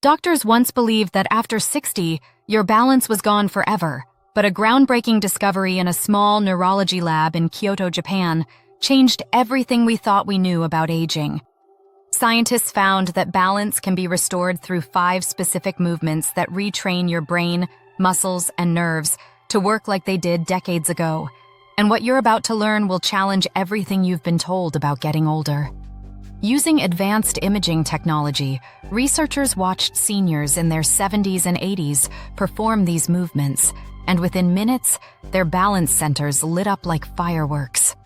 Doctors once believed that after 60, your balance was gone forever, but a groundbreaking discovery in a small neurology lab in Kyoto, Japan, changed everything we thought we knew about aging. Scientists found that balance can be restored through 5 specific movements that retrain your brain, muscles, and nerves to work like they did decades ago. And what you're about to learn will challenge everything you've been told about getting older. Using advanced imaging technology, researchers watched seniors in their 70s and 80s perform these movements, and within minutes, their balance centers lit up like fireworks.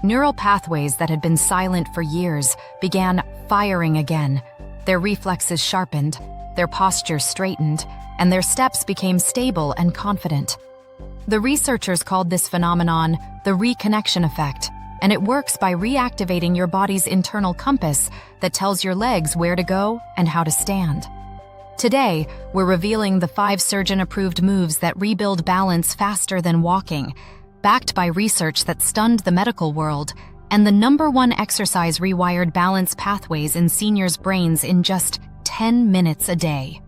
Neural pathways that had been silent for years began firing again. Their reflexes sharpened, their posture straightened, and their steps became stable and confident. The researchers called this phenomenon the reconnection effect, and it works by reactivating your body's internal compass that tells your legs where to go and how to stand. Today, we're revealing the 5 surgeon-approved moves that rebuild balance faster than walking, backed by research that stunned the medical world, and the #1 exercise rewired balance pathways in seniors' brains in just 10 minutes a day.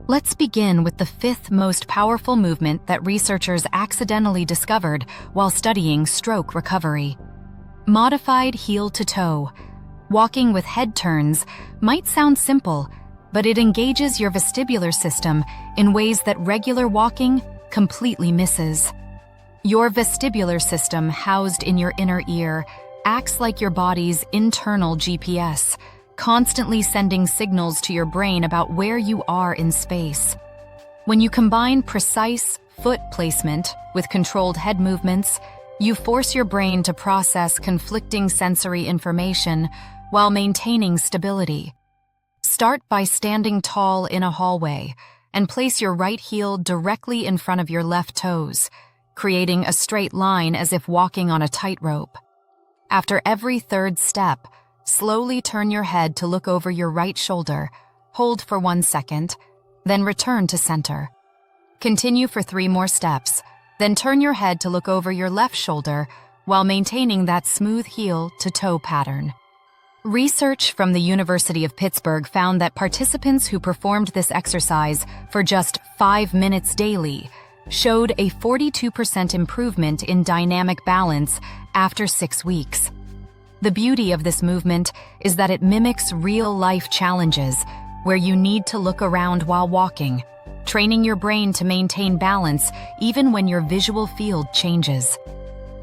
Let's begin with the 5th most powerful movement that researchers accidentally discovered while studying stroke recovery. Modified heel-to-toe. Walking with head turns might sound simple, but it engages your vestibular system in ways that regular walking completely misses. Your vestibular system, housed in your inner ear, acts like your body's internal GPS, constantly sending signals to your brain about where you are in space. When you combine precise foot placement with controlled head movements, you force your brain to process conflicting sensory information while maintaining stability. Start by standing tall in a hallway and place your right heel directly in front of your left toes, creating a straight line as if walking on a tightrope. After every 3rd step, slowly turn your head to look over your right shoulder, hold for 1 second, then return to center. Continue for 3 more steps, then turn your head to look over your left shoulder while maintaining that smooth heel-to-toe pattern. Research from the University of Pittsburgh found that participants who performed this exercise for just 5 minutes daily showed a 42% improvement in dynamic balance after 6 weeks. The beauty of this movement is that it mimics real-life challenges where you need to look around while walking, training your brain to maintain balance even when your visual field changes.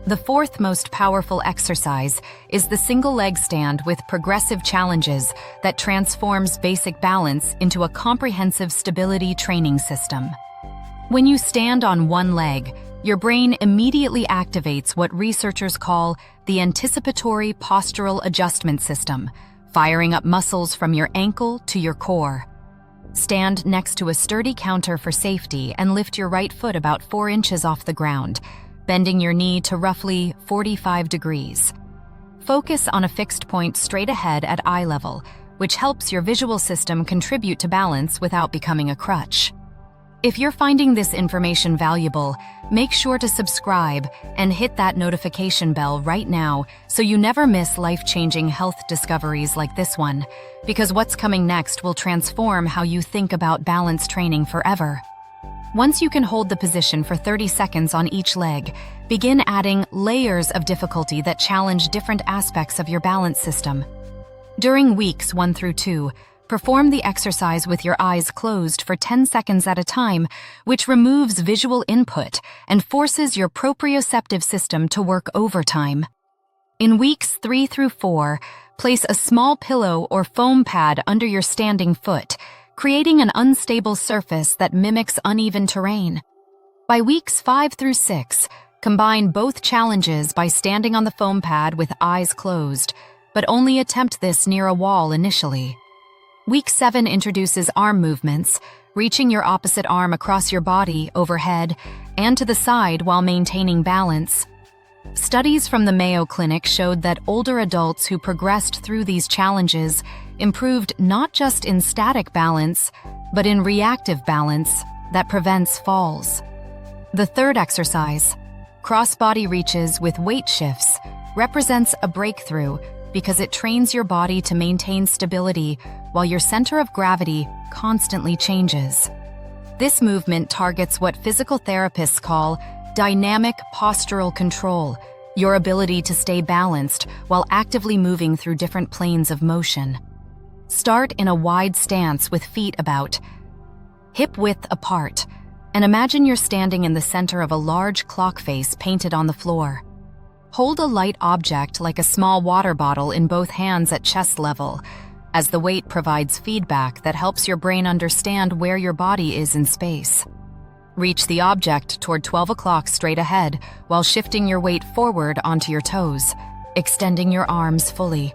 The 4th most powerful exercise is the single leg stand with progressive challenges that transforms basic balance into a comprehensive stability training system. When you stand on one leg, your brain immediately activates what researchers call the anticipatory postural adjustment system, firing up muscles from your ankle to your core. Stand next to a sturdy counter for safety and lift your right foot about 4 inches off the ground, bending your knee to roughly 45 degrees. Focus on a fixed point straight ahead at eye level, which helps your visual system contribute to balance without becoming a crutch. If you're finding this information valuable, make sure to subscribe and hit that notification bell right now so you never miss life-changing health discoveries like this one, because what's coming next will transform how you think about balance training forever. Once you can hold the position for 30 seconds on each leg, begin adding layers of difficulty that challenge different aspects of your balance system. During weeks 1 through 2, perform the exercise with your eyes closed for 10 seconds at a time, which removes visual input and forces your proprioceptive system to work overtime. In weeks 3 through 4, place a small pillow or foam pad under your standing foot, creating an unstable surface that mimics uneven terrain. By weeks 5 through 6, combine both challenges by standing on the foam pad with eyes closed, but only attempt this near a wall initially. Week 7 introduces arm movements, reaching your opposite arm across your body, overhead, and to the side while maintaining balance. Studies from the Mayo Clinic showed that older adults who progressed through these challenges improved not just in static balance, but in reactive balance that prevents falls. The 3rd exercise, cross-body reaches with weight shifts, represents a breakthrough, because it trains your body to maintain stability while your center of gravity constantly changes. This movement targets what physical therapists call dynamic postural control, your ability to stay balanced while actively moving through different planes of motion. Start in a wide stance with feet about hip-width apart, and imagine you're standing in the center of a large clock face painted on the floor. Hold a light object like a small water bottle in both hands at chest level, as the weight provides feedback that helps your brain understand where your body is in space. Reach the object toward 12 o'clock straight ahead while shifting your weight forward onto your toes, extending your arms fully.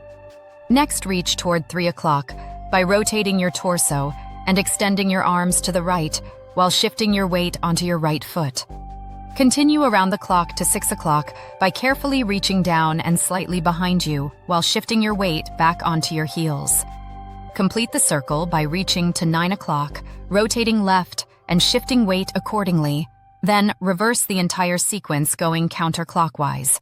Next, reach toward 3 o'clock by rotating your torso and extending your arms to the right while shifting your weight onto your right foot. Continue around the clock to 6 o'clock by carefully reaching down and slightly behind you while shifting your weight back onto your heels. Complete the circle by reaching to 9 o'clock, rotating left and shifting weight accordingly, then reverse the entire sequence going counterclockwise.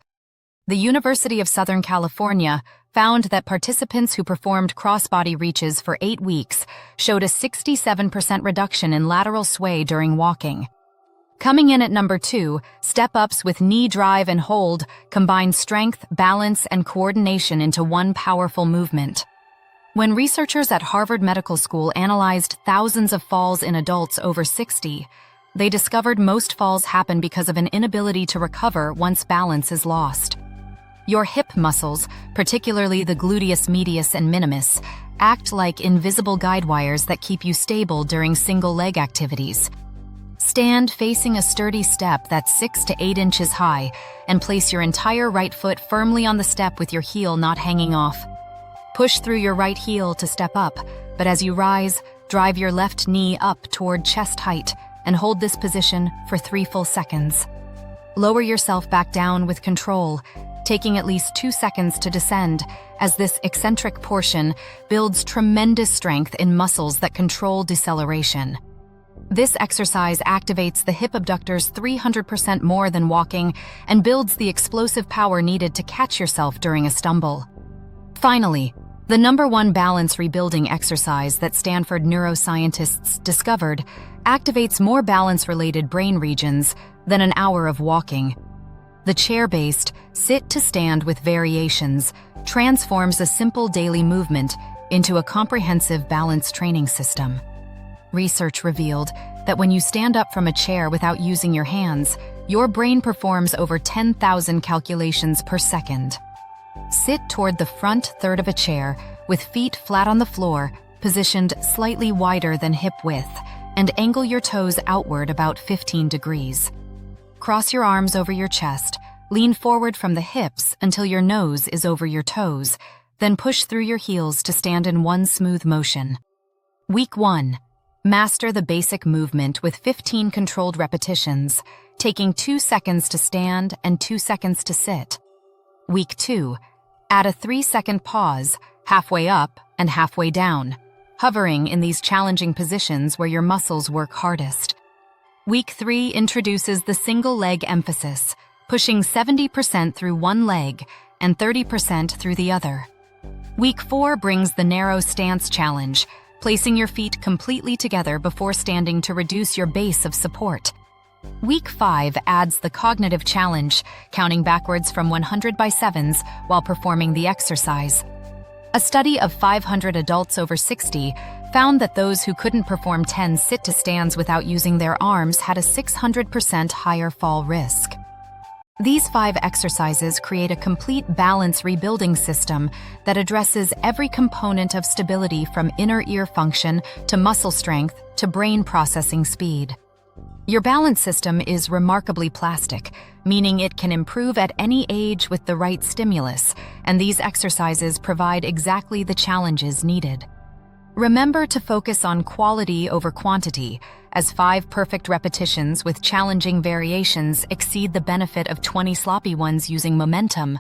The University of Southern California found that participants who performed crossbody reaches for 8 weeks showed a 67% reduction in lateral sway during walking. Coming in at number 2, step-ups with knee drive and hold combine strength, balance, and coordination into one powerful movement. When researchers at Harvard Medical School analyzed thousands of falls in adults over 60, they discovered most falls happen because of an inability to recover once balance is lost. Your hip muscles, particularly the gluteus medius and minimus, act like invisible guide wires that keep you stable during single-leg activities. Stand facing a sturdy step that's 6 to 8 inches high and place your entire right foot firmly on the step with your heel not hanging off. Push through your right heel to step up, but as you rise, drive your left knee up toward chest height and hold this position for 3 full seconds. Lower yourself back down with control, taking at least 2 seconds to descend, as this eccentric portion builds tremendous strength in muscles that control deceleration. This exercise activates the hip abductors 300% more than walking and builds the explosive power needed to catch yourself during a stumble. Finally, the number 1 balance rebuilding exercise that Stanford neuroscientists discovered activates more balance-related brain regions than an hour of walking. The chair-based sit-to-stand with variations transforms a simple daily movement into a comprehensive balance training system. Research revealed that when you stand up from a chair without using your hands, your brain performs over 10,000 calculations per second. Sit toward the front third of a chair with feet flat on the floor, positioned slightly wider than hip width, and angle your toes outward about 15 degrees. Cross your arms over your chest, lean forward from the hips until your nose is over your toes, then push through your heels to stand in one smooth motion. Week 1. Master the basic movement with 15 controlled repetitions, taking 2 seconds to stand and 2 seconds to sit. Week 2. Add a 3-second pause, halfway up and halfway down, hovering in these challenging positions where your muscles work hardest. Week 3 introduces the single leg emphasis, pushing 70% through one leg and 30% through the other. Week 4 brings the narrow stance challenge, placing your feet completely together before standing to reduce your base of support. Week 5 adds the cognitive challenge, counting backwards from 100 by 7s while performing the exercise. A study of 500 adults over 60 found that those who couldn't perform 10 sit-to-stands without using their arms had a 600% higher fall risk. These 5 exercises create a complete balance rebuilding system that addresses every component of stability from inner ear function to muscle strength to brain processing speed. Your balance system is remarkably plastic, meaning it can improve at any age with the right stimulus, and these exercises provide exactly the challenges needed. Remember to focus on quality over quantity, as 5 perfect repetitions with challenging variations exceed the benefit of 20 sloppy ones using momentum.